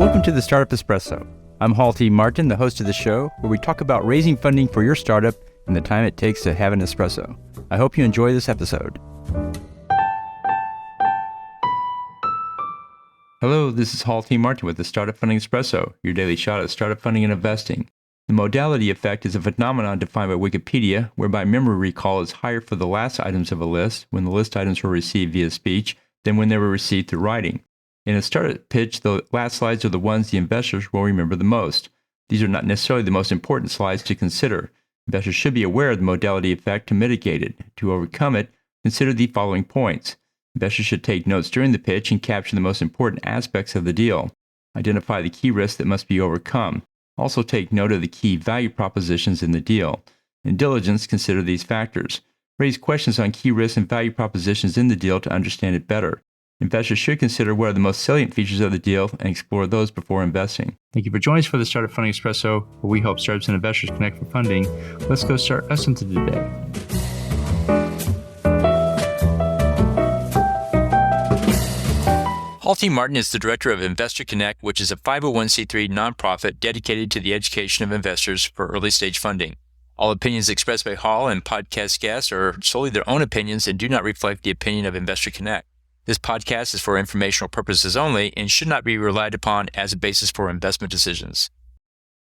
Welcome to the Startup Espresso. I'm Halty Martin, the host of the show, where we talk about raising funding for your startup and the time it takes to have an espresso. I hope you enjoy this episode. Hello, this is Halty Martin with the Startup Funding Espresso, your daily shot at startup funding and investing. The modality effect is a phenomenon defined by Wikipedia, whereby memory recall is higher for the last items of a list when the list items were received via speech than when they were received through writing. In a startup pitch, the last slides are the ones the investors will remember the most. These are not necessarily the most important slides to consider. Investors should be aware of the modality effect to mitigate it. To overcome it, consider the following points. Investors should take notes during the pitch and capture the most important aspects of the deal. Identify the key risks that must be overcome. Also take note of the key value propositions in the deal. In diligence, consider these factors. Raise questions on key risks and value propositions in the deal to understand it better. Investors should consider what are the most salient features of the deal and explore those before investing. Thank you for joining us for the Startup Funding Espresso, where we help startups and investors connect for funding. Let's go start us into the day. Halty Martin is the director of Investor Connect, which is a 501c3 nonprofit dedicated to the education of investors for early-stage funding. All opinions expressed by Hall and podcast guests are solely their own opinions and do not reflect the opinion of Investor Connect. This podcast is for informational purposes only and should not be relied upon as a basis for investment decisions.